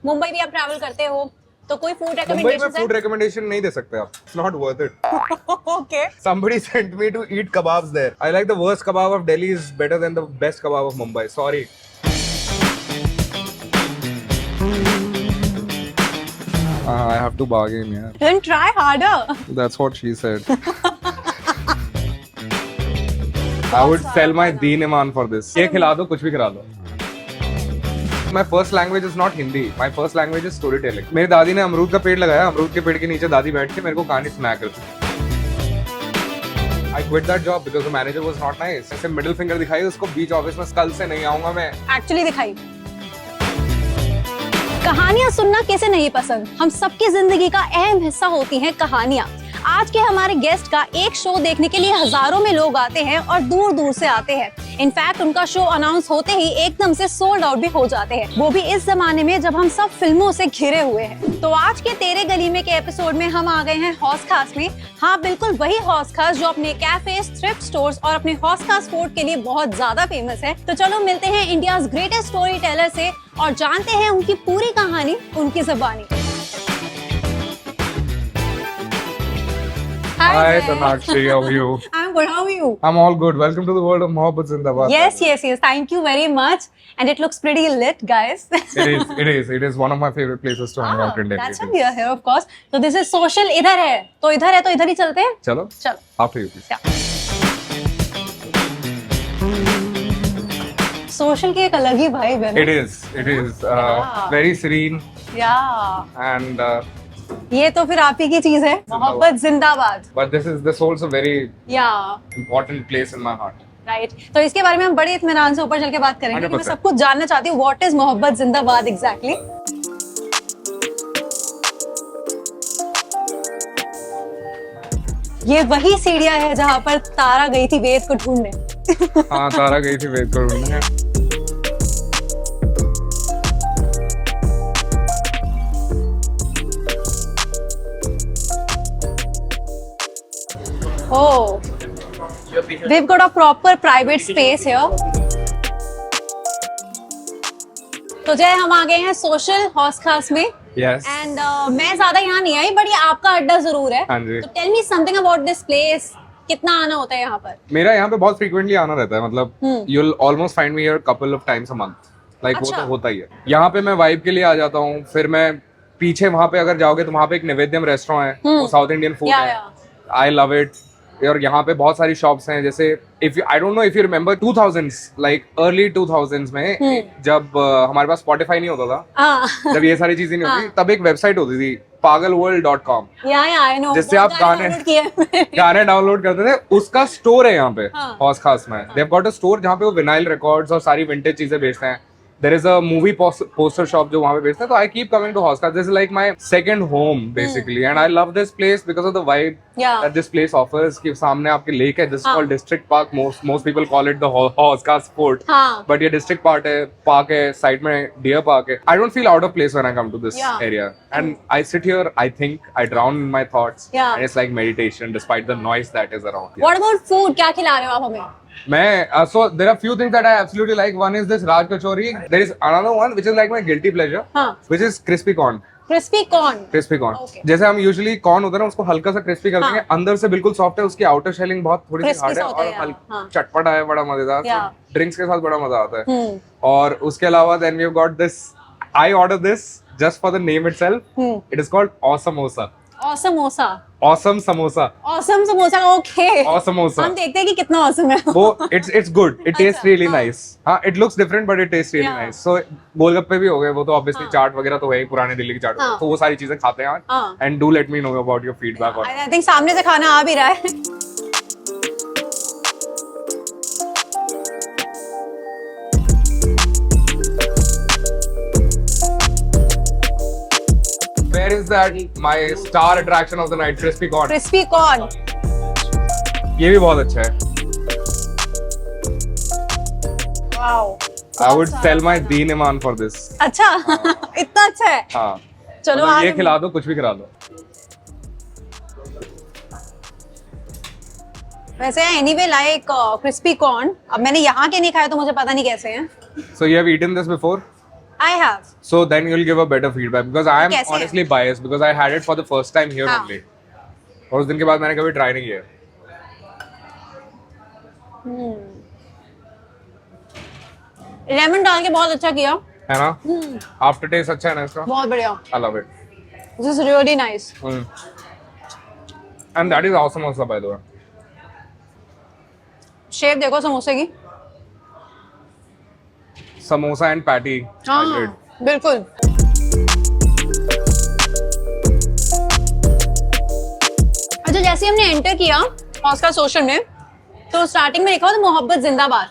मुंबई भी आप ट्रैवल करते हो, तो कोई फूड मुंबई में रिकमेंडेशन फूड रिकमेंडेशन नहीं दे सकते आप. It's not worth it. Okay Somebody sent me to eat kebabs there. I like the worst kebab of Delhi is better than the best kebab of Mumbai. Sorry. I have to bargain, yeah. Then try harder. That's what she said. I would sell my deen iman for this. ये खिला दो, कुछ भी खिला दो. My first language is not Hindi. My first language is storytelling. मेरी दादी ने अमरूद का पेड़ लगाया. अमरूद के पेड़ के नीचे दादी बैठ के मेरे को कहानी सुनाया करती. I quit that job because the manager was not nice. ऐसे मिडिल फिंगर दिखाई उसको बीच ऑफिस में, कल से नहीं आऊंगा मैं. एक्चुअली दिखाई. कहानियां सुनना किसे नहीं पसंद. हम सबकी जिंदगी का अहम हिस्सा होती हैं कहानियां. आज के हमारे गेस्ट का एक शो देखने के लिए हजारों में लोग आते हैं और दूर दूर से आते हैं. इनफैक्ट उनका शो अनाउंस होते ही एकदम से सोल्ड आउट भी हो जाते हैं, वो भी इस जमाने में जब हम सब फिल्मों से घिरे हुए हैं. तो आज के तेरे गली में के एपिसोड में हम आ गए हैं हौस खास में. हाँ, बिल्कुल वही हौस खास जो अपने कैफेज, थ्रिफ्ट स्टोर्स और अपने हौस खास फूड के लिए बहुत ज्यादा फेमस है. तो चलो मिलते हैं इंडियाज ग्रेटेस्ट स्टोरी टेलर से और जानते हैं उनकी पूरी कहानी, उनकी जुबानी. Hi, Sonakshi, how are you? I'm good. How are you? I'm all good. Welcome to the world of Mohabbat Zindabad. Yes. Thank you very much. And it looks pretty lit, guys. It is one of my favorite places to hang out in Delhi. That's why we are here, of course. So this is social. इधर है, तो इधर ही चलते हैं. चलो. After you, please. Yeah. Social की एक अलग ही vibe है. It is very serene. Yeah. And ये तो फिर आप ही की चीज है. मोहब्बत जिंदाबाद. but this also very Yeah. important place in my heart. Right. तो इसके बारे में हम बड़े इत्मीनान से ऊपर चल के बात करेंगे. मैं 100%. सब कुछ जानना चाहती हूँ. व्हाट इज मोहब्बत जिंदाबाद एग्जैक्टली? ये वही सीढ़ियाँ है जहाँ पर तारा गई थी वेद को ढूंढने. हाँ, तारा गई थी वेद को ढूंढने. Oh, we've got a proper private space here. तो जय, हम आ गए हैं सोशल हौस खास में. Yes. एंड मैं ज्यादा यहाँ नहीं आई, बट ये आपका अड्डा जरूर है. हाँ जी. तो tell me something about this place. कितना आना होता है यहाँ पर? मेरा यहाँ पे बहुत फ्रीक्वेंटली आना रहता है. मतलब you'll almost find me here couple of times a month. Like वो अच्छा. तो होता ही है. यहाँ पे मैं वाइब के लिए आ जाता हूँ. फिर मैं पीछे वहाँ पे अगर जाओगे तो वहाँ पे एक निवेद्यम रेस्टोरेंट है. वो साउथ इंडियन फूड है. I love it. और यहाँ पे बहुत सारी शॉप्स हैं. जैसे I don't know if you remember 2000s, like early 2000s में जब हमारे पास Spotify नहीं होता था, जब ये सारी चीजें नहीं होती, तब एक वेबसाइट होती थी pagalworld.com, I know. जिससे आप गाने डाउनलोड करते थे. उसका स्टोर है यहाँ पे हौस खास में. They've got a store जहाँ पे वो विनाइल रिकॉर्ड्स और सारी विंटेज चीजें बेचते हैं. There is a movie poster shop जो वहाँ पे बेचते हैं. तो I keep coming to Hauss Khas. This is like my second home basically, and I love this place because of the vibe that this place offers. कि सामने आपके lake है. This is called District Park. Most people call it the Hauss Khas Fort. But ये District Park है, park है, side में Deer Park है. I don't feel out of place when I come to this area, and I sit here. I think I drown in my thoughts, and it's like meditation despite the noise that is around. What about food? क्या खिला रहे हो आप हमें? So there are few things that I absolutely like. One is this Raj Kachori. There is another one which is like my guilty pleasure, which is crispy corn. Crispy corn. Crispy corn. Okay. जैसे हम usually corn होता है ना, उसको हल्का सा crispy कर देंगे. अंदर से बिल्कुल soft है. उसकी outer shelling बहुत थोड़ी सी hard है और चटपटा है, बड़ा मजेदार. Drinks के साथ बड़ा मजा आता है. और उसके अलावा then we've got this. I order this just for the name itself. It is called Awesomosa. Awesomosa. Awesome samosa. Awesome samosa. Okay. Awesomosa. हम देखते हैं कि कितना awesome है. वो it's good. It tastes really nice. हाँ, it looks different but it tastes really nice. So गोलगप्पे भी हो गए. वो तो obviously चाट वगैरह तो है ही, पुराने दिल्ली की चाट. तो वो सारी चीजें खाते हैं आज. And do let me know about your feedback on it. I think सामने से खाना आ भी रहा है. Where is that my star attraction of the night, crispy corn? Crispy corn. ये भी बहुत अच्छा है. Wow. I would sell my deen iman for this. अच्छा. इतना अच्छा है. हाँ. चलो ये खिला दो, कुछ भी खिला दो. वैसे anyway like crispy corn. अब मैंने यहाँ के नहीं खाए तो मुझे पता नहीं कैसे हैं. So you have eaten this before? I have. So then you'll give a better feedback because I am कैसे है? honestly biased because I had it for the first time here हाँ. only. और उस दिन के बाद मैंने कभी ट्राई नहीं किया. लेमन डाल के बहुत अच्छा किया. है ना? आफ्टर टेस्ट अच्छा है ना इसका? बहुत बढ़िया. I love it. This is really nice. And that is awesome also by the way. Shape देखो समोसे की. Samosa and patty. हाँ, बिल्कुल. अच्छा जैसे हमने एंटर किया ऑस्कर सोशल में तो स्टार्टिंग में लिखा हुआ था मोहब्बत जिंदाबाद.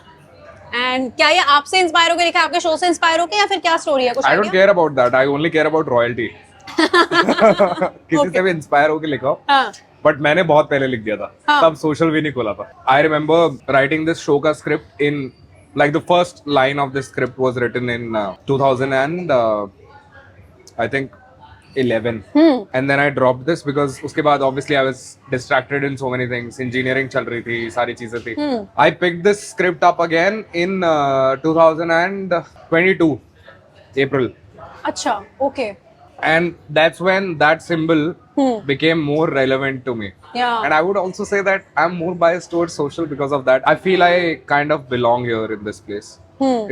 एंड क्या ये आपसे इंस्पायर होकर लिखा है, आपके शो से इंस्पायर होकर, या फिर क्या स्टोरी है कुछ? I don't care about that. I only care about royalty. किसी से भी इंस्पायर होकर लिखो. हाँ. बट मैंने बहुत पहले लिख दिया था. हाँ. तब सोशल भी नहीं खोला था. I remember writing this show का script in like the first line of this script was written in 2000 and I think 11. And then I dropped this because उसके बाद obviously I was distracted in so many things. Engineering चल रही थी, सारी चीजें थी. I picked this script up again in 2022 April. अच्छा, okay. And that's when that symbol became more relevant to me. Yeah. And I would also say that I'm more biased towards social because of that. I feel I kind of belong here in this place.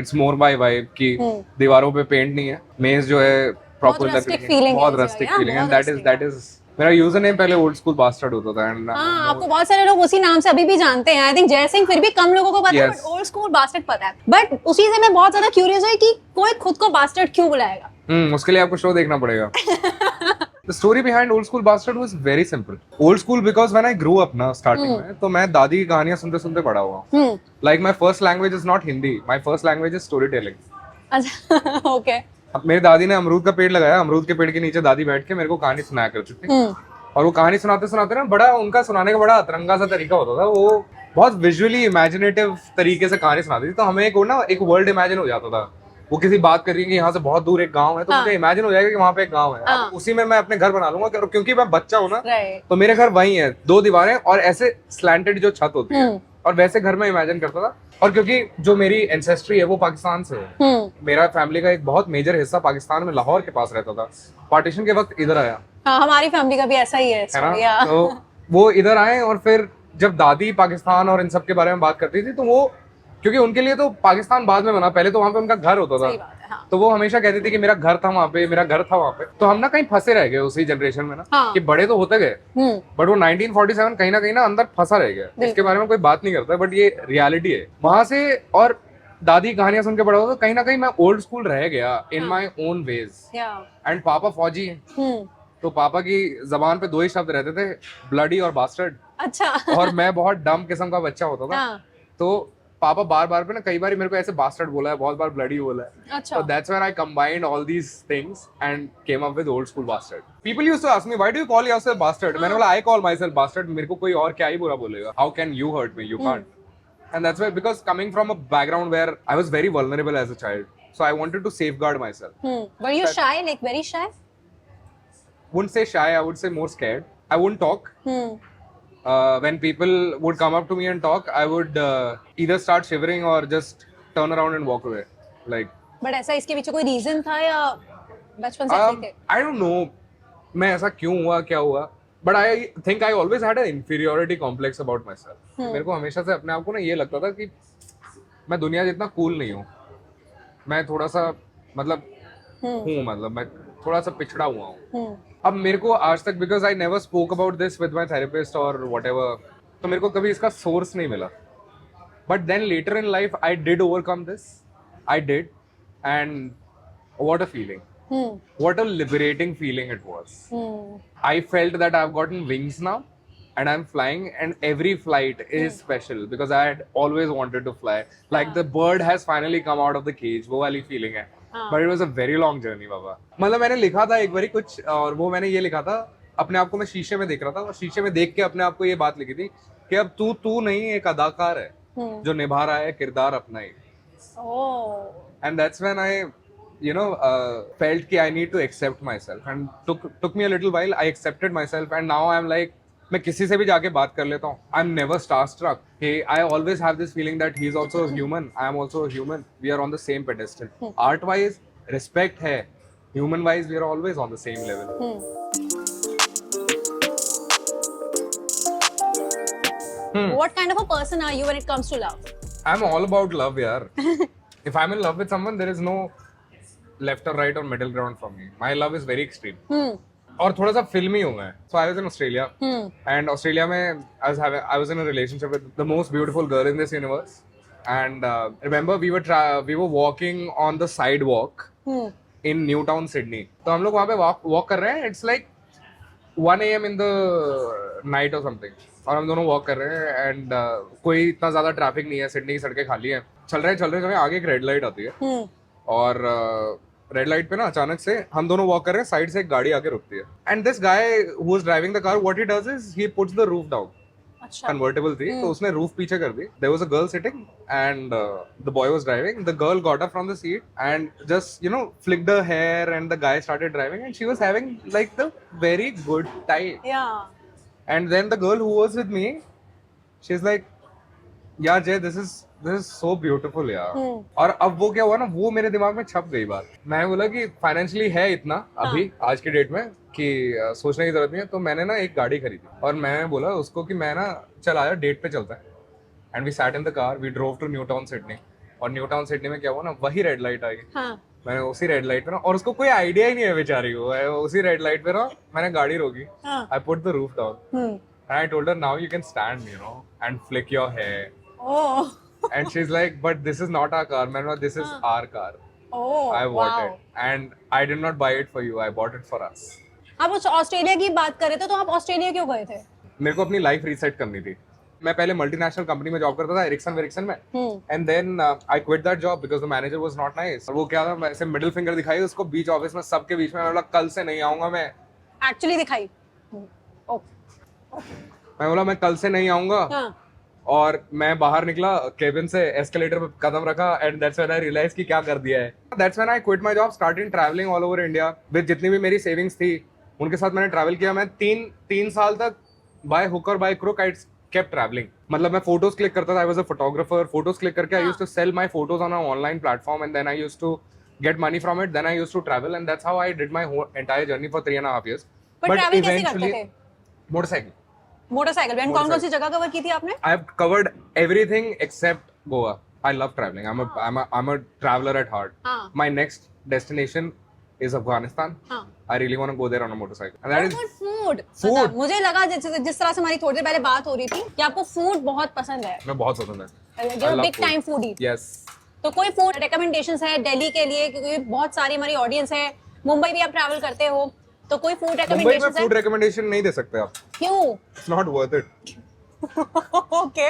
It's more by vibe कि दीवारों पे paint नहीं है, मेज जो है proper rustic feeling बहुत है rustic इसका, feeling, yeah, and that is मेरा यूजर नेम पहले ओल्ड स्कूल बास्टर्ड होता था. एंड हाँ, आपको बहुत सारे लोग उसी नाम से अभी भी जानते हैं. आई थिंक जय सिंह फिर भी कम लोगों को पता है, Yes. But old school bastard पता है. बट उसी से मैं बहुत ज्यादा क्यूरियस हूँ कि कोई खुद को बास्टर्ड क्यों बुलाएगा. उसके लिए आपको शो देखना पड़ेगा. The story behind Old School Bastard was very simple. Old school because when I grew up ना starting में, तो मैं दादी की कहानियां सुनते सुनते बड़ा हुआ. Like my first language is not Hindi. My first language is storytelling. अच्छा, ओके. अब मेरी दादी ने अमरूद का पेड़ लगाया, अमरूद के पेड़ के नीचे दादी बैठ के मेरे को कहानी सुनाया करती थी. और वो कहानी सुनाते सुनाते ना बड़ा उनका सुनाने का बड़ा अतरंगा सा तरीका होता था. वो बहुत विजुअली इमेजिनेटिव तरीके से कहानी सुनाती थी. तो हमें एक वर्ल्ड इमेजिन हो जाता था. वो किसी बात कर रही है कि यहाँ से बहुत दूर एक गांव है, तो मुझे इमेजिन हो जाएगा कि वहाँ पे एक गांव है. अब उसी में मैं अपने घर बना लूंगा क्योंकि मैं बच्चा हूँ ना. तो मेरे घर वही है, 2 दीवारें और ऐसे स्लैंटेड जो छत होती है, और वैसे घर में इमेजिन करता था. और क्योंकि जो मेरी एंसेस्ट्री है वो पाकिस्तान से है, मेरा फैमिली का एक बहुत मेजर हिस्सा पाकिस्तान में लाहौर के पास रहता था. पार्टीशन के वक्त इधर आया. हाँ, हमारी फैमिली का भी ऐसा ही है ना. तो वो इधर आए और फिर जब दादी पाकिस्तान और इन सब के बारे में बात करती थी तो वो, क्योंकि उनके लिए तो पाकिस्तान बाद में बना, पहले तो वहाँ पे उनका घर होता था. हाँ. तो वो हमेशा कहती थी कि मेरा घर था वहाँ पे, मेरा घर था वहाँ पे. तो हम ना कहीं फंसे रह गए उसी जनरेशन में ना. हाँ. कि बड़े तो होते गए, बट वो 1947 कहीं ना अंदर फंसा रह गया. इसके बारे में कोई बात नहीं करता, बट ये रियलिटी है वहां से. और दादी कहानियां सुन के बड़ा हुआ, तो कहीं ना कहीं मैं ओल्ड स्कूल रह गया इन माई ओन वेज. एंड पापा फौजी हैं, तो पापा की जबान पे 2 ही शब्द रहते थे, ब्लडी और बास्टर्ड. अच्छा. और मैं बहुत डम किस्म का बच्चा होता था. तो पापा बार पे ना कई बार मेरे को ऐसे बास्टर्ड बोला है, बहुत बार ब्लडी बोला है. अच्छा. So that's when I combined all these things and came up with Old School Bastard. People used to ask me, why do you call yourself bastard? मैंने बोला, I call myself bastard. मेरे को कोई और क्या ही बुरा बोलेगा. How can you hurt me? You can't. And that's why, because coming from a background where I was very vulnerable as a child, so I wanted to safeguard myself. Were you shy? Like very shy? Wouldn't say shy. I would say more scared. I wouldn't talk. When people would come up to me and talk, I would either start shivering or just turn around and walk away. Like. But ऐसा इसके पीछे कोई reason था या बचपन से ऐसे थे? I don't know. मैं ऐसा क्यों हुआ, क्या हुआ? But I think I always had an inferiority complex about myself. मेरे को हमेशा से अपने आप को ना ये लगता था कि मैं दुनिया जितना कूल नहीं हूँ. मैं थोड़ा सा मतलब मैं थोड़ा सा पिछड़ा हुआ हूँ. अब मेरे को आज तक, because I never spoke about this with my therapist और वट एवर, तो मेरे को कभी इसका सोर्स नहीं मिला. But then later in life I did overcome this. I did. And what a feeling. What a liberating feeling it was. I felt that I've gotten wings now and I'm flying, and every flight is special because I had always wanted to fly. Like the bird has finally come out of the cage. वो वाली feeling है. But it was a very long journey, बाबा. मतलब मैंने लिखा था एक बारी कुछ, और वो मैंने ये लिखा था, अपने आप को मैं शीशे में देख रहा था और शीशे में देख के अपने आप को ये बात लिखी थी कि अब तू नहीं एक अदाकार है जो निभा रहा है किरदार अपना ही. And that's when I felt कि I need to accept myself, and took me a little while. I accepted myself and now I'm like, मैं किसी से भी जाके बात कर लेता हूँ. I'm never starstruck. Hey, I always have this feeling that he's also a human. I am also a human. We are on the same pedestal. Art wise, respect है, human wise we are always on the same level. What kind of a person are you when it comes to love? I'm all about love, yaar. If I'm in love with someone, there is no left or right or middle ground for me. My love is very extreme. और थोड़ा सा फिल्मी हूँ मैं. So I was in Australia, and Australia में I was in a relationship with the most beautiful girl in this universe. And remember we were walking on the sidewalk in Newtown, Sydney. तो हम लोग वहाँ पे walk कर रहे हैं. It's like 1 AM in the night or something. और हम दोनों वॉक कर रहे हैं एंड कोई इतना ज्यादा ट्रैफिक नहीं है, सिडनी की सड़कें खाली हैं. चल रहे आगे एक रेड लाइट आती है और रेड लाइट पे ना अचानक से हम दोनों वॉक कर रहे हैं, साइड से एक गाड़ी आके रुकती है. And this guy who is driving the car, what he does is he puts the roof down. Convertible थी तो उसने रूफ पीछे कर दी. There was a girl sitting and the boy was driving. The girl got up from the seat and just flicked her hair and the guy started driving and she was having like the very good time. And then the girl who was with me, she's like, yeah Jay, this is so beautiful यार. और अब वो क्या हुआ ना, वो मेरे दिमाग में छप गई बात. मैं बोला कि फाइनेंशियली है इतना अभी आज के डेट में कि सोचने की जरूरत नहीं है. तो मैंने ना एक गाड़ी खरीदी और मैंने बोला उसको कि मैं ना चल आया डेट पे चलता है. And we sat in the car, we drove to Newtown Sydney. और न्यू टाउन सिडनी में क्या हुआ ना, वही रेड लाइट आई. मैंने उसी रेड लाइट पे ना, और उसको कोई आइडिया ही नहीं है बेचारी को, उसी रेड लाइट पे ना मैंने गाड़ी रोकी. I put the roof down and I told her, now you can stand, and flick your hair. Oh. And she's like, but this is not our car. Man, this is our car. Oh, I bought it. And I did not buy it for you. I bought it for us. आप उस Australia की बात कर रहे थे, तो आप Australia क्यों गए थे? मेरे को अपनी लाइफ रीसेट करनी थी. मैं पहले मल्टीनेशनल कंपनी में जॉब करता था, एरिक्सन में. And then I quit that job because the manager was not nice. वो क्या था, ऐसे मिडिल फिंगर दिखाई उसको बीच ऑफिस में सबके बीच में. मैं बोला कल से नहीं आऊंगा मैं. एक्चुअली दिखाई. मैं बोला मैं कल से नहीं आऊंगा. और मैं बाहर निकला केबिन से, एस्केलेटर पे कदम रखा and that's when I realise कि क्या कर दिया है. That's when I quit my job, started travelling all over India with जितनी भी मेरी सेविंग्स थी उनके साथ मैंने ट्रैवल किया. मैं तीन साल तक बाय हुक और by crook I kept travelling. मतलब मैं फोटोज क्लिक करता था. I was a photographer. Photos click करके I used to sell my photos on a online platform and then I used to get money from it. Then I used to travel and that's how I did my whole entire journey for 3.5 years. But travel कैसे करते थे? Motorcycle. And कौन सी जगह cover की थी आपने? I have covered everything except Goa. I love traveling. I'm a traveler at heart. My next destination is Afghanistan. I really want to go there on a motorcycle. And that is food. Food. मुझे लगा जिस तरह से हमारी थोड़ी देर पहले बात हो रही थी कि आपको फूड बहुत पसंद है. मैं बहुत पसंद है. You're a big time foodie. Yes. तो कोई फूड रिकमेंडेशंस है दिल्ली के लिए, क्योंकि बहुत सारी हमारी ऑडियंस है. मुंबई भी आप ट्रैवल करते हो, तो कोई फूड रिकमेंडेशंस है? मुंबई में फूड रिकमेंडेशन नहीं दे सकते आप. क्यों? It's not worth it. Okay.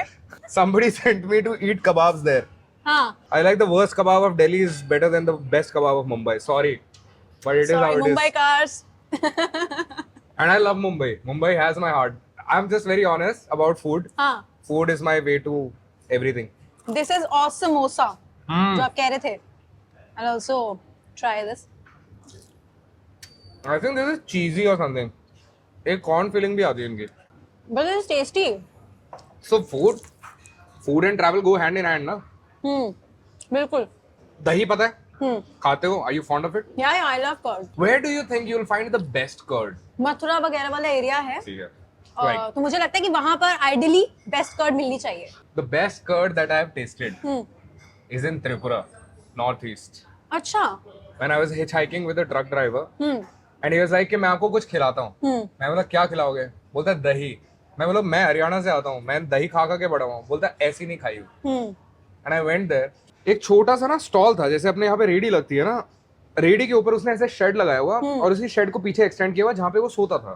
Somebody sent me to eat kebabs there. I like the worst kebab of Delhi is better than the best kebab of Mumbai. Sorry, but it is how it Mumbai is. cars. And I love Mumbai. Mumbai has my heart. I'm just very honest about food. Food is my way to everything. This is awesome samosa. जो आप कह रहे थे. I'll also try this. I think this is cheesy or something. एक corn feeling भी आती है इनकी. But it is tasty. So food and travel go hand in hand ना. बिल्कुल. दही पता है? खाते हो? Are you fond of it? Yeah, I love curd. Where do you think you'll find the best curd? Mathura वगैरह वाला एरिया है. ठीक है. तो मुझे लगता है कि वहाँ पर आइडियली बेस्ट कर्ड मिलनी चाहिए. The best curd that I have tasted is in Tripura, northeast. अच्छा. When I was hitchhiking with a truck driver, and he was like कि मैं आपको कुछ खिलाता हूँ. मैं बोला क्या खिलाओगे? बोलता है दही. मैं बोला मैं हरियाणा से आता हूँ, मैं दही खा के बड़ा हूँ. बोलता है ऐसी नहीं खाई हूँ. And I went there. एक छोटा सा ना स्टॉल था, जैसे अपने यहाँ पे रेडी लगती है ना, रेडी के ऊपर उसने ऐसे शेड लगाया हुआ और उसी शेड को पीछे एक्सटेंड किया हुआ जहाँ पे वो सोता था.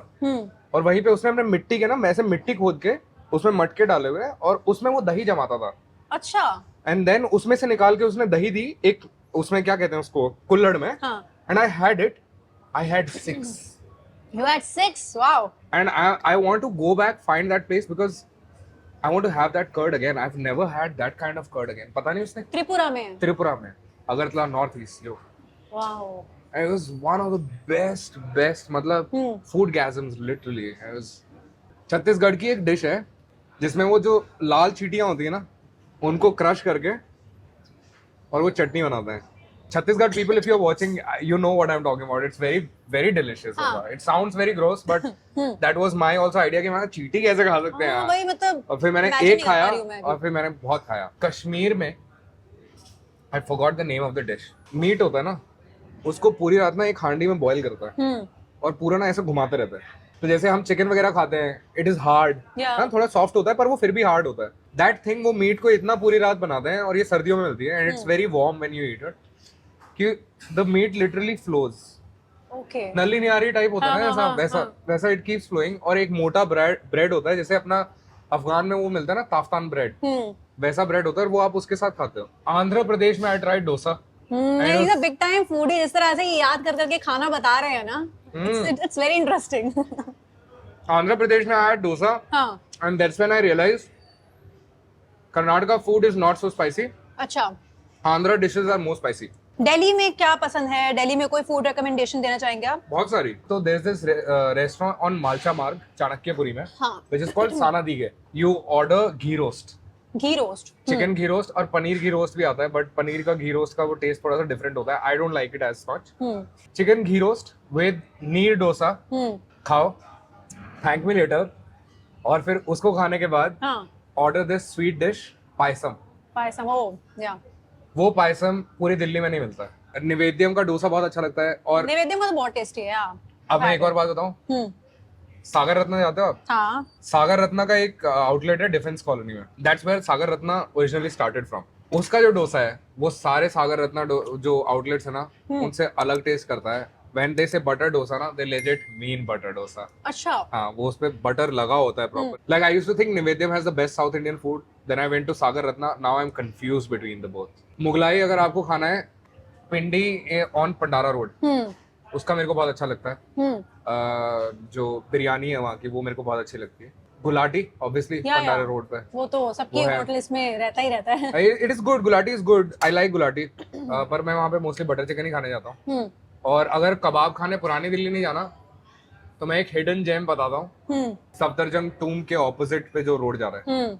और वहीं पे उसने अपने मिट्टी के ना ऐसे मिट्टी खोद के उसमें मटके डाले हुए और उसमें वो दही जमाता था. अच्छा. एंड देन उसमें से निकाल के उसने दही दी एक, उसमें क्या कहते हैं उसको, कुल्हड़ में. And I had it. I had 6. You had 6? Wow. And I want to go back, find that place because I want to have that curd again. I've never had that kind of curd again. पता नहीं उसने. त्रिपुरा में Agartala north east जो. Wow. And it was one of the best मतलब food gasms literally. It was Chhattisgarh की एक dish है जिसमें वो जो लाल चीटियां होती है ना उनको क्रश करके और वो चटनी बनाते हैं. Chhattisgarh people, if you're watching, you know what I'm talking about. It's very, very delicious. हाँ. It sounds very gross, but that was my also idea कि मैं चींटी कैसे खा सकते हैं हाँ, यार. वही मतलब और फिर मैंने imagine एक नहीं कर पा खाया रही हूँ मैं अभी। और फिर मैंने बहुत खाया. कश्मीर में I forgot the name of the dish. Meat होता है ना, उसको पूरी रात ना एक हांडी में बॉईल करता है और पूरा ना ऐसे घुमाते रहता है. तो जैसे हम चिकन वगैरह खाते हैं, इट इज हार्ड, Yeah. थोड़ा सॉफ्ट होता है पर वो फिर भी हार्ड होता है. दैट थिंग वो मीट को इतना पूरी रात बनाते हैं और ये सर्दियों में मिलती है and it's very warm when you eat it कि the meat literally flows. Okay nalli nihari type होता है ना, ऐसा वैसा वैसा इट कीप्स फ्लोइंग. और एक मोटा ब्रेड होता है, जैसे अपना अफगान में वो मिलता है ना ताफ्तान ब्रेड, वैसा ब्रेड होता है और वो आप उसके साथ खाते हो. आंध्र प्रदेश में आई ट्राइड डोसा. नहीं बिग टाइम फूडी, जिस तरह से ये याद कर करके खाना बता रहे हैं ना, it's very interesting. Andhra Pradesh में आई हैड डोसा हाँ and that's when I realized Karnataka food is not so spicy. अच्छा. Andhra dishes are more spicy. Delhi में क्या पसंद है? दिल्ली में कोई फूड रिकमेंडेशन देना चाहेंगे आप? बहुत सारी. तो there's this restaurant on Malcha Marg, Chanakyapuri में, हाँ. which is called Sana Dige. You order ghee roast. Ghee roast. Chicken ghee roast और पनीर घी रोस्ट भी आता है, बट पनीर का घी रोस्ट का वो टेस्ट थोड़ा सा डिफरेंट होता है. I don't like it as much. Chicken ghee roast with neer dosa खाओ, थैंक मी लेटर. और फिर उसको खाने के बाद order this sweet dish payasam. Payasam, oh yeah. वो पायसम पूरी दिल्ली में नहीं मिलता है. निवेद्यम का डोसा बहुत अच्छा लगता है. और नैवेद्य में तो बहुत टेस्टी है यार. अब मैं एक और बात बताऊं, सागर रत्ना जाते हो आप? हाँ. सागर रत्ना का एक आउटलेट है डिफेंस कॉलोनी में. That's where Sagar Ratna originally started from. उसका जो डोसा है वो सारे सागर रत्ना जो आउटलेट्स है ना, उनसे अलग टेस्ट करता है. When they say butter dosa ना, they legit mean butter dosa. अच्छा. हाँ, वो उसपे बटर लगा होता है proper. Like I used to think Nivedyam has the best South Indian food. Then I went to Sagar Ratna. Now I'm confused between the both. Mughlai अगर आपको खाना है, पिंडी on पंडारा रोड, उसका मेरे को बहुत अच्छा लगता है. जो बिरयानी है वहाँ की वो मेरे को बहुत अच्छी लगती है. गुलाटी ऑब्वियसली पंडारा रोड पे, वो तो सबकी होटल इसमें रहता ही रहता है. It is good. Gulati is good. I like Gulati. पर मैं वहाँ पे मोस्टली बटर चिकन ही खाने जाता हूँ. और अगर कबाब खाने पुरानी दिल्ली नहीं जाना तो मैं एक हिडन जेम बताता हूँ. सफदरजंग टूम के ऑपोजिट पे जो रोड जा रहा है,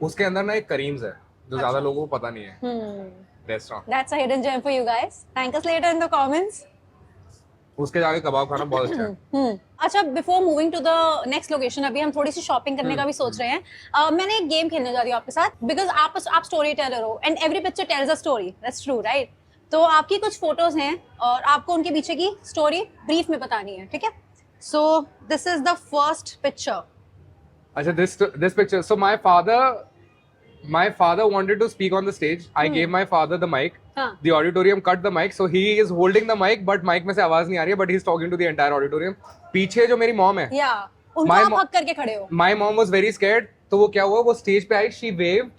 उसके अंदर ना एक करीम्स है जो ज्यादा लोगों को पता नहीं है. Restaurant. That's a hidden gem for you guys. Thank us later in the comments. उसके जाके कबाब खाना बहुत अच्छा है. अच्छा, before moving to the next location, अभी हम थोड़ी सी शॉपिंग करने का भी सोच रहे हैं. मैंने एक गेम खेलने जा रही हूँ आपके साथ, बिकॉज आप स्टोरी टेलर हो and every picture tales a story. That's true, right? तो आपकी कुछ फोटोज हैं और आपको उनके पीछे की स्टोरी ब्रीफ में बतानी है, ठीक है? So this is the first picture. अच्छा, this picture. So my father wanted to speak on the stage. I gave my father the mic. The auditorium cut the mic, so he is holding the mic, but mic में से आवाज नहीं आ रही है, but he is talking to the entire auditorium. पीछे जो मेरी mom है, उनको आप हक करके खड़े हो. My mom was very scared. तो वो क्या हुआ, वो स्टेज पे आई, she waved,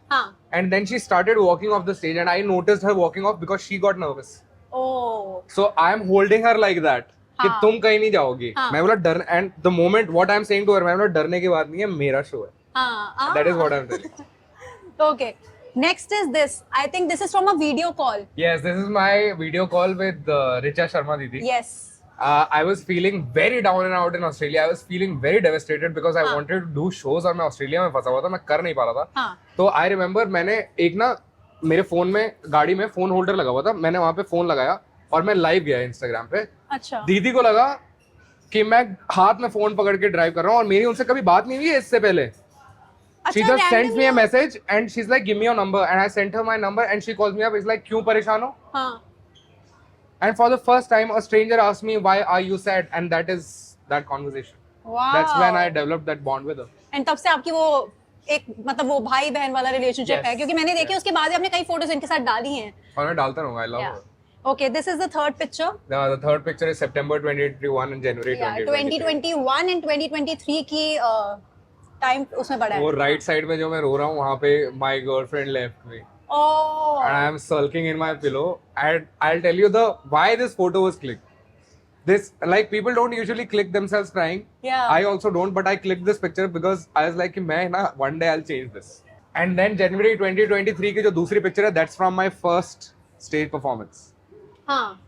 and then she started walking off the stage, and I noticed her walking off because she got nervous. Oh. So I am holding her like that. कि तुम कहीं नहीं जाओगी. मैं बोला डर, and the moment what I am saying to her, मैं बोला डरने की बात नहीं है, मेरा शो है. That is what I am telling. Okay. Next is this. I think this is from a video call. Yes, this is my video call with Richa Sharma Didi. Yes. I was feeling very down and out in Australia. I was feeling very devastated because I wanted to do shows और मैं Australia में फंसा हुआ था, मैं कर नहीं पा रहा था. तो I remember मैंने एक ना मेरे फोन में, गाड़ी में फोन होल्डर लगा हुआ था, मैंने वहाँ पे फोन लगाया और मैं लाइव गया इंस्टाग्राम पे. अच्छा. दीदी को लगा कि मैं हाथ में फोन पकड़ के ड्राइव कर रहा हूँ और मेरी उनसे कभी बात नहीं हुई है इससे पहले. She just sent me a message and she's like, give me your number, and I sent her my number and she calls me up. It's like, क्यों परेशान हो? And for the first time, a stranger asked me, why are you sad? And that is that conversation. Wow. That's when I developed that bond with her. And तब से आपकी वो एक मतलब वो भाई बहन वाला रिलेशनशिप है, क्योंकि मैंने देखी उसके बाद आपने कई फोटोज इनके साथ डाली हैं. और मैं डालता रहूँगा. I love her. Okay, this is the third picture. The third picture is September 2021 and January 2023. 2021 and 2023 की टाइम उसमें पड़ा है. वो राइट साइड में जो मैं रो रहा हूँ वहाँ पे my girlfriend left me. Oh. And I am sulking in my pillow. And I'll tell you why this photo was clicked. This, like, people don't usually click themselves crying. Yeah. I also don't, but I clicked this picture because I was like, मैं ना one day I'll change this. And then January 2023 की जो दूसरी picture है, that's from my first stage performance. हाँ.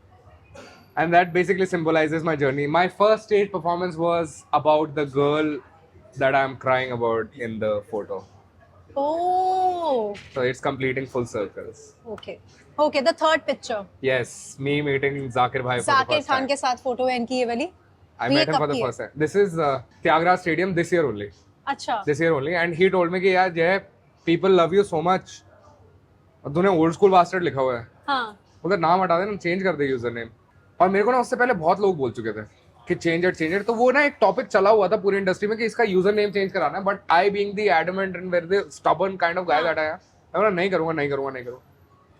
And that basically symbolizes my journey. My first stage performance was about the girl that I'm crying about in the photo. Oh. So it's completing full circles. Okay. Okay, the third picture. Yes, me meeting Zakir bhai for the Zakir first Khan time. के साथ photo है इनकी ये वाली. I तो ये met him कब for the की है? first time. This is Tyagaraja Stadium this year only. अच्छा. This year only, and he told me कि यार जय, people love you so much. और तूने ओल्ड स्कूल बास्टर्ड लिखा हुआ है. हाँ. उधर नाम हटा देना, चेंज कर दे यूजर नेम. और मेरे को ना उससे पहले बहुत लोग बोल चुके थे कि चेंज इट, तो वो ना एक टॉपिक चला हुआ था पूरी इंडस्ट्री में कि इसका यूजर नेम चेंज कराना है, but I being the adamant and very stubborn kind of guy that I am, मैं बोला नहीं करूंगा.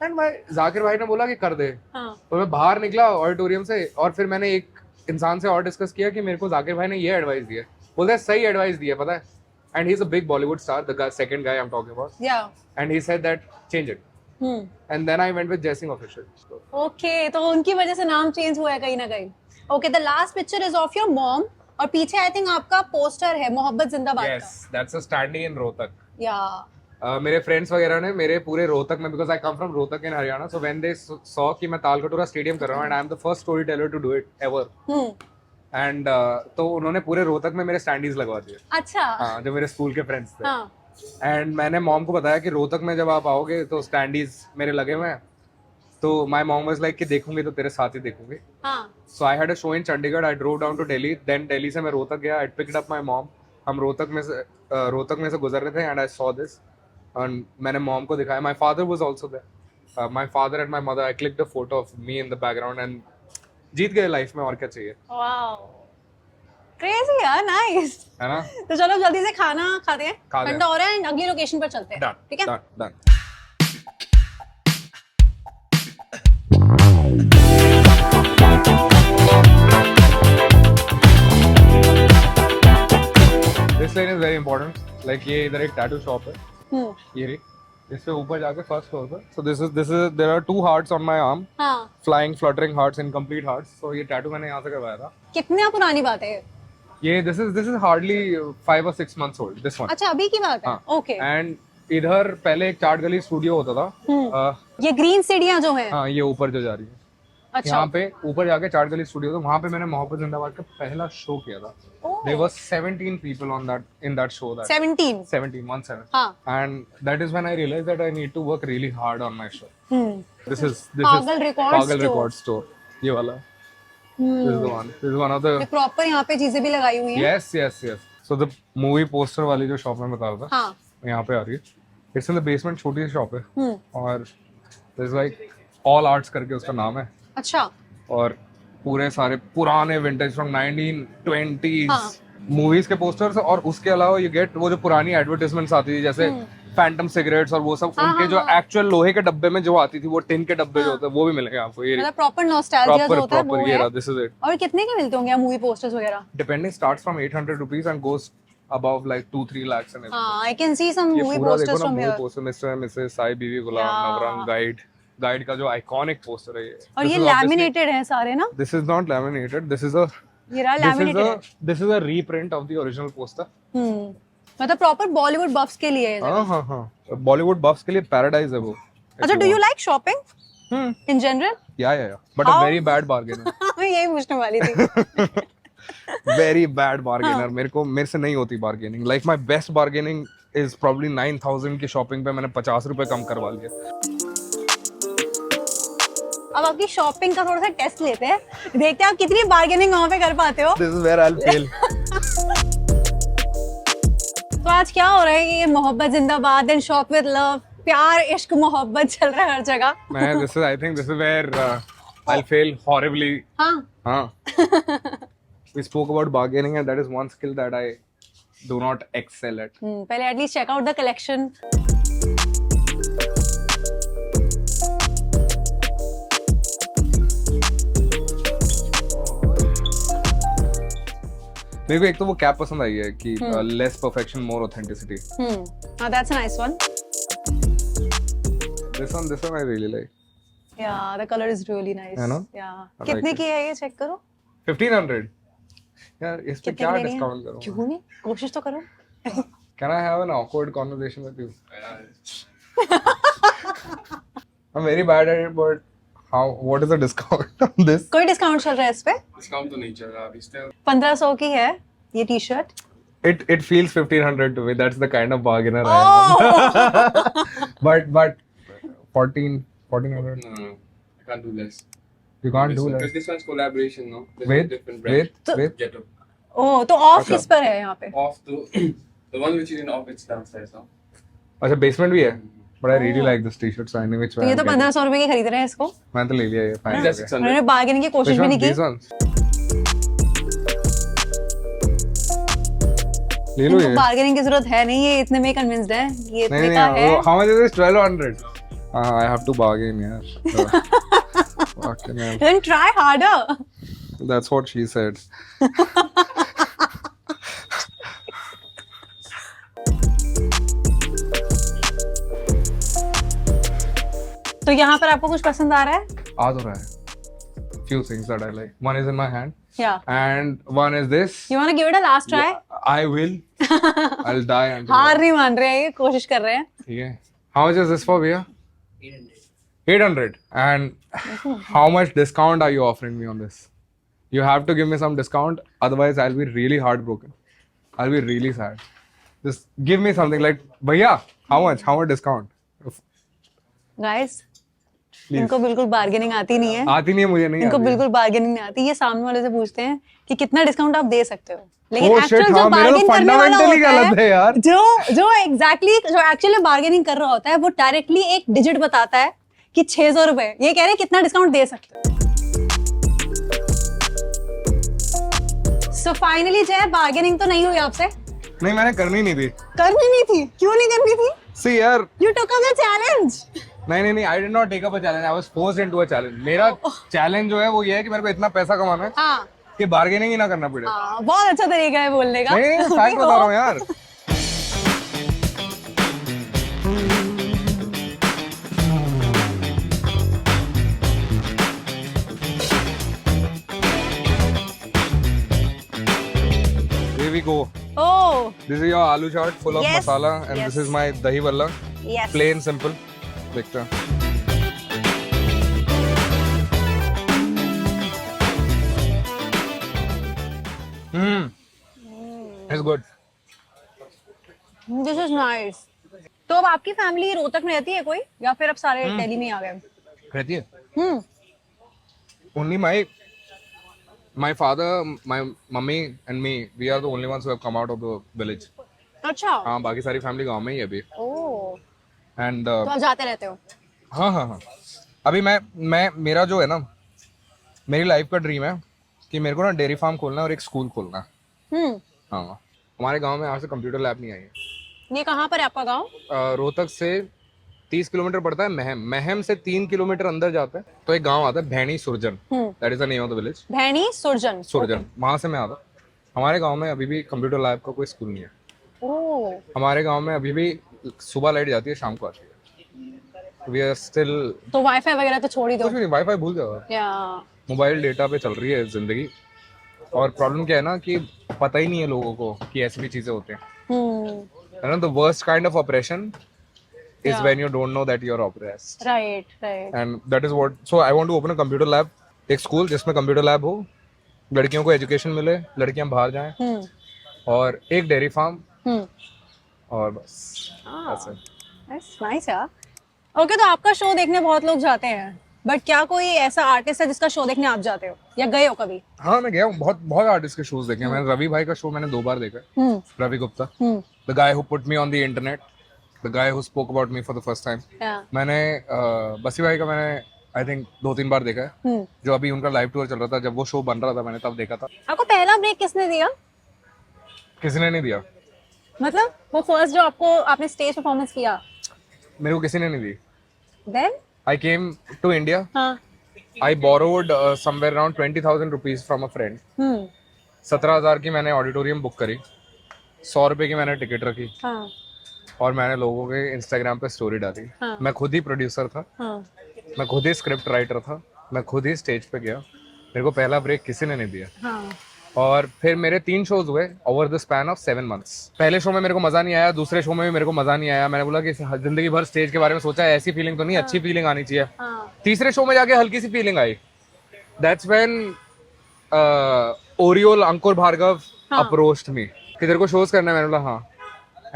एंड भाई जाकिर भाई ने बोला कि कर दे. तो मैं बाहर निकला ऑडिटोरियम से और फिर मैंने एक इंसान से और डिस्कस किया कि मेरे को जाकिर भाई ने ये एडवाइस दिया. बोलते हैं सही एडवाइस दिया, पता है. And he is a big Bollywood star, the second guy I am talking about. Yeah. And he said that change it. And then I went with Jaisingh official. Okay, तो उनकी वजह से नाम चेंज हुआ है कहीं ना कहीं. Okay, the last picture is of your mom और पीछे आई थिंक आपका पोस्टर है मोहब्बत जिंदाबाद का. Yes, that's a standee in Rohtak. Yeah. मेरे फ्रेंड्स वगैरह ने मेरे पूरे रोहतक में, because I come from Rohtak in Haryana, so when they saw कि मैं तालकटोरा स्टेडियम कर रहा हूँ and I am the first storyteller to do it ever. And तो उन्होंने पूरे रोहतक में मेरे स्टैंडीज लगवा दिए. अच्छा. हाँ, जो मेरे स्कूल के फ्रेंड्स थे. हाँ. एंड मैंने मॉम को बताया कि रोहतक में जब आप आओगे तो स्टैंडीज मेरे लगे हुए हैं. तो माय मॉम वाज लाइक कि देखूंगी तो तेरे साथ ही देखूंगी. हाँ. So I had a show in Chandigarh, I drove down to Delhi, then Delhi से मैं रोहतक गया, I picked up my mom. हम रोहतक में से गुजर रहे थे and I saw this and मैंने मॉम को दिखाया. My father was also there, my father and my mother. I clicked a photo of me in the background and जीत गए लाइफ में, और क्या चाहिए. Wow. Crazy यार, nice. है ना. तो चलो जल्दी से खाना खाते हैं, खाते हैं. ठंडा हो रहा है, अगली लोकेशन पर चलते हैं. डन. ठीक है. Done. This lane is very important. Like ये इधर एक टैटू शॉप है. ये रही. इससे ऊपर जाके फर्स्ट फ्लोर पर. So this is there are 2 hearts on my arm. हाँ. Flying, fluttering hearts, incomplete hearts. So ये टैटू मैंने यहाँ से करवाया था. कितने पुरानी बात है? ये this is hardly 5 or 6 months old. This one. अच्छा, अभी की बात है. हाँ. Okay. And इधर पहले एक चाट गली स्टूडियो होता था. ये ग्रीन सीढ़ियाँ जो हैं. हाँ, ये ऊपर जो जा रही है. अच्छा. यहाँ पे ऊपर जाके चाट गली स्टूडियो था, वहाँ पे मैंने मोहब्बत जिंदाबाद का पहला शो किया था. There were 17 people in that show. 17. 17. हाँ. And that is when I realized that I need to work really hard on my show. This is Pagal Records store. ये वाला. This is the one. This is one of the. Proper यहाँ पे चीजें भी लगाई हुई हैं. Yes. So the movie poster वाली जो शॉप में बता रहा था. हाँ. यहाँ पे आ रही है. It's in the basement, छोटी सी शॉप है. और there's like all arts करके उसका नाम है. अच्छा. और पूरे सारे पुराने विंटेज फ्रॉम 1920s मूवीज के पोस्टर्स, और उसके अलावा यू गेट वो जो पुरानी एडवर्टाइजमेंट्स आती थी जैसे फैंटम सिगरेट्स और वो सब, उनके जो एक्चुअल लोहे के डब्बे में जो आती थी, वो टिन के डब्बे जो होते हैं वो भी मिलेंगे आपको. ये मतलब प्रॉपर नॉस्टैल्जिया जो होता है वो है. This is it. और कितने के मिलते होंगे मूवी पोस्टर्स वगैरह? Depending, starts from 800 rupees and goes above like 2-3 lakhs and everything. हाँ, I can see some ये movie पूरा posters देखो ना, from movie here. Poster mister and Mrs, Sai बीवी गुलाम, नवरंग, गाइड का जो आइकॉनिक पोस्टर है ये. और ये लैमिनेटेड है सारे ना? This is not laminated. This is a This is a reprint of the original poster. मतलब प्रॉपर बॉलीवुड बफ्स के लिए है. हाँ. बॉलीवुड बफ्स के लिए पैराडाइज है वो. अच्छा, do you like shopping in general? Yeah. But a very bad bargainer. मैं यही पूछने वाली थी. Very bad bargainer. मेरे से नहीं होती bargaining. Like my best bargaining is probably 9,000 की शॉपिंग पे मैंने 50 रुपए कम करवा लिया. अब आपकी शॉपिंग का थोड़ा सा टेस्ट लेते हैं, देखते हैं आप कितनी बार्गेनिंग वहाँ पे कर पाते हो. This is where I'll fail. तो आज क्या हो रहा है? ये मोहब्बत जिंदाबाद एंड शॉप विद लव, प्यार इश्क मोहब्बत चल रहा है हर जगह. मैं I think this is where I'll fail horribly. हाँ. We spoke about bargaining and that is one skill that I do not excel at. पहले at least check out the collection. मेरे को एक तो वो कैप पसंद आई है कि less perfection more authenticity. That's a nice one. This one I really like. Yeah, the color is really nice. है ना? Yeah. I कितने like की है ये? चेक करो. 1500. यार इस पे कितने क्या की लेनी है? डिस्काउंट करूं? क्यों नहीं? कोशिश तो करो. Can I have an awkward conversation with you? I'm very bad at it, but what is the discount on this? कोई डिस्काउंट चल रहा है इस पे? डिस्काउंट तो नहीं चल रहा अभी. 1500 की है ये T shirt. It feels 1500 to me. That's the kind of bargainer I Oh. am. But 1400. No, I can't do less. You can't do Because that. this one's collaboration, no? This With one's different brand. with Get up. ओह तो of अच्छा। किस पर है यहाँ पे? Off the the one which is in off, it's downstairs now. अच्छा basement भी है. But I really like this t-shirt, so I know which तो one. ये तो I'm getting. 1500 रुपए की खरीद रहे हैं इसको. मैंने तो ले लिया ये. Fine. These are 600. उन्होंने बार्गेनिंग की कोशिश Which भी one? नहीं की. These ones. ले लो ये. बार्गेनिंग की जरूरत है नहीं, ये इतने में कन्विंस्ड है, ये नहीं इतने का है. नहीं. How much is this? 1200. I have to bargain, यार. So, fucking hell. Then try harder. That's what she said. तो यहाँ पर आपको कुछ पसंद आ रहा है? आ तो रहा है. Few things that I like. One is in my hand, Yeah. and one is this. You wanna give it a last try? I will. I'll die until. हार नहीं मान रहे हैं, ये कोशिश कर रहे हैं. ठीक है. How much is this for, भैया? 800. And how much discount are you offering me on this? You have to give me some discount, otherwise I'll be really heartbroken. I'll be really sad. Just give me something like, भैया, how much? How much discount? Guys, Please. इनको बिल्कुल bargaining आती नहीं है. आती नहीं है मुझे नहीं इनको आती है. बिल्कुल बार्गेनिंग नहीं आती. ये सामने वाले से पूछते हैं कि कितना डिस्काउंट आप दे सकते हो, लेकिन Oh एक्चुअल shit, जो हाँ, मेरा तो बार्गेन करने वाला fundamentally होता गलत है यार. जो एक्चुअली बार्गेनिंग कर रहा होता है वो डायरेक्टली एक डिजिट बताता है कि 600 रुपए. ये कह रहे हैं कितना डिस्काउंट दे सकते हो. सो फाइनली जय, बार्गेनिंग तो नहीं हुई आपसे? नहीं मैंने करनी नहीं थी. करनी नहीं थी. क्यों नहीं करनी थी? See यार. You took up the challenge. नहीं I did not take up a challenge. I was forced into a challenge. मेरा चैलेंज जो है वो ये है कि मेरे को इतना पैसा कमाना है हाँ, कि बार्गेनिंग ही ना करना पड़े. बहुत अच्छा तरीका है बोलने का. नहीं फैक्ट बता रहा हूँ यार. Here we go. Oh This is your aloo chaat full of Yes, masala, and yes. this is my dahi balla, yes. plain simple. देखते हैं. It's good. This is nice. तो अब आपकी फैमिली रोहतक में रहती है कोई, या फिर अब सारे दिल्ली में ही आ गए? रहती है. हम्म. Only my father, my mummy and me, we are the only ones who have come out of the village. अच्छा. हाँ बाकी सारी फैमिली गांव में ही है अभी. ओह, एंड तो आप जाते रहते हो? हाँ अभी मैं मेरा जो है ना, मेरी लाइफ का ड्रीम है कि मेरे को ना डेयरी फार्म खोलना है और एक स्कूल खोलना है. हम्म. हाँ हमारे गांव में आज से कंप्यूटर लैब नहीं आई है. ये कहाँ पर है आपका गांव? रोहतक से 30 किलोमीटर पड़ता है. महम से 3 किलोमीटर अंदर जाता है तो एक गांव आता है Bhaini Surjan. That is the name of the village. Bhaini Surjan. Surjan वहां से मैं आता. हमारे गांव में अभी भी कंप्यूटर लैब का कोई स्कूल नहीं है. ओह. हमारे गांव में अभी भी सुबह लाइट जाती है, शाम को आती है. वी आर स्टिल तो वाईफाई वगैरह तो छोड़ ही दो. कुछ भी नहीं. वाईफाई भूल जाओ. या मोबाइल डेटा पे चल रही है जिंदगी. और प्रॉब्लम क्या है ना कि पता ही नहीं है लोगों को कि ऐसी भी चीजें होती हैं. है ना. The worst kind of operation is when you don't know that you're oppressed. Right. And that is what, so I want to open a computer lab, एक स्कूल जिसमें कंप्यूटर लैब हो, लड़कियों को एजुकेशन मिले, लड़कियां बाहर जाएं, और एक डेयरी फार्म, और बस ऐसे. नाइस यार. ओके, तो आपका शो देखने बहुत लोग जाते हैं, बट क्या कोई ऐसा आर्टिस्ट है जिसका शो देखने आप जाते हो या गए हो कभी? हाँ मैं गया हूँ. बहुत आर्टिस्ट के शोज देखे हैं मैंने. रवि भाई का शो मैंने 2 बार देखा है. Ravi Gupta, the guy who put me on the internet, the guy who spoke about me for the first time. मैंने बसी भाई का मैंने आई थिंक 2-3 बार देखा है. जो अभी उनका लाइव टूर चल रहा था, जब वो शो बन रहा था मैंने तब देखा था. आपको पहला ब्रेक किसने दिया? किसी ने नहीं दिया. मतलब वो फर्स्ट जो आपने स्टेज परफॉर्मेंस किया, मेरे को किसी ने नहीं दी. Then I came to India. हाँ. I borrowed somewhere around 20,000 rupees from a friend. 17,000 की मैंने ऑडिटोरियम बुक करी, 100 रुपए की मैंने टिकट रखी, हाँ. और मैंने लोगों के इंस्टाग्राम पे स्टोरी डाली. हाँ. मैं खुद ही प्रोड्यूसर था, हाँ. मैं खुद ही स्क्रिप्ट राइटर था, मैं खुद ही स्टेज पे गया. मेरे को पहला ब्रेक किसी ने नहीं दिया. हाँ. और फिर मेरे 3 शोज हुए over the span of 7 months. पहले शो में मेरे को मजा नहीं आया, दूसरे शो में भी मेरे को मजा नहीं आया. मैंने बोला कि जिंदगी भर स्टेज के बारे में सोचा है, ऐसी फीलिंग तो नहीं, अच्छी फीलिंग आनी चाहिए. तीसरे शो में जाके हल्की सी फीलिंग आई. दैट्स व्हेन ओरियोल अंकुर भार्गव अप्रोच्ड मी कि तेरे को shows करना है, मैंने बोला हाँ.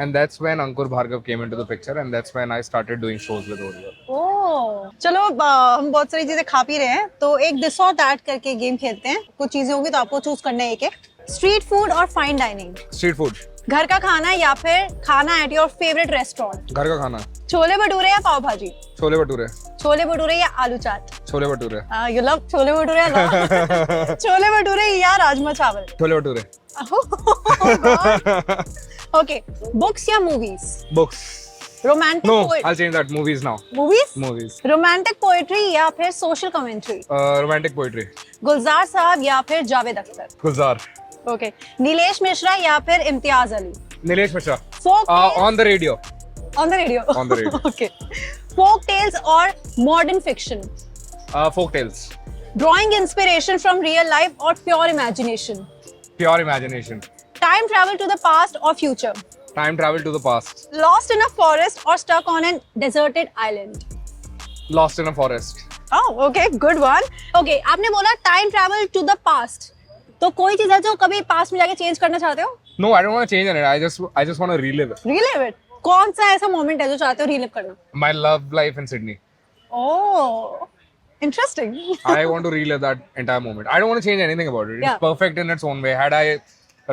And that's when Ankur Bhargav came into the picture, and that's when I started doing shows with Oriole. ओह, चलो हम बहुत सारी चीजें खा पी रहे हैं, तो एक दिस और दैट करके गेम खेलते हैं. कुछ चीजें होंगी तो आपको चूज करना है एक. स्ट्रीट फूड और फाइन डाइनिंग. Street food. घर का खाना या फिर खाना एट योर फेवरेट रेस्टोरेंट. घर का खाना. छोले भटूरे या पाव भाजी. छोले भटूरे. छोले भटूरे या आलू चाट. छोले भटूरे. You love chole bhature. छोले भटूरे या राजमा चावल. छोले भटूरे. ओके, बुक्स या movies. Books. Romantic No, I'll change that. Movies now. Movies. Movies. Romantic poetry या फिर social commentary. Romantic poetry. Gulzar साहब या फिर जावेद अख्तर. Gulzar. ओके, नीलेश मिश्रा या फिर Imtiaz Ali. Nilesh Mishra. Folk On the radio. On the radio. On the radio. Okay, folk tales और modern fiction. Folk tales. Drawing inspiration from real life और pure imagination. Pure imagination. Time travel to the past और future. Time travel to the past. Lost in a forest और stuck on an deserted island. Lost in a forest. Oh, okay, good one. Okay, आपने बोला time travel to the past, तो कोई चीज है जो कभी पास्ट में जाके चेंज करना चाहते हो? No, I don't want to change it. I just want to relive it. Relieve it. कौन सा ऐसा मोमेंट है जो चाहते हो रिलीव करना? My love life in Sydney. Oh, interesting. I want to relive that entire moment. I don't want to change anything about it. Yeah. It's perfect in its own way. Had I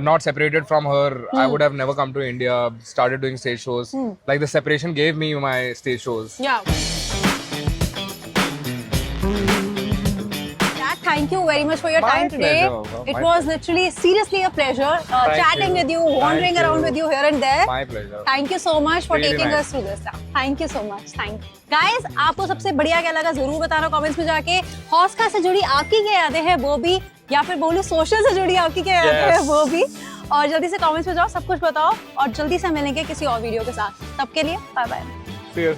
not separated from her, I would have never come to India, started doing stage shows. Like the separation gave me my stage shows. Yeah. Thank you very much for your My time today. pleasure. It My was literally seriously a pleasure chatting you. with you, Thank wandering around you. with you here and there. My pleasure. Thank you so much for Really taking nice. us through this. Thank you so much. Thank you. Guys, आपको सबसे बढ़िया क्या लगा जरूर बताना comments में जाके. हौसका से जुड़ी आपकी क्या यादें हैं वो भी, या फिर बोलूं सोशल से जुड़ी आपकी क्या यादें हैं वो भी. और जल्दी से कमेंट्स में जाओ, सब कुछ बताओ और जल्दी से मिलेंगे किसी और वीडियो के साथ. तब के लिए बाय बाय. See you.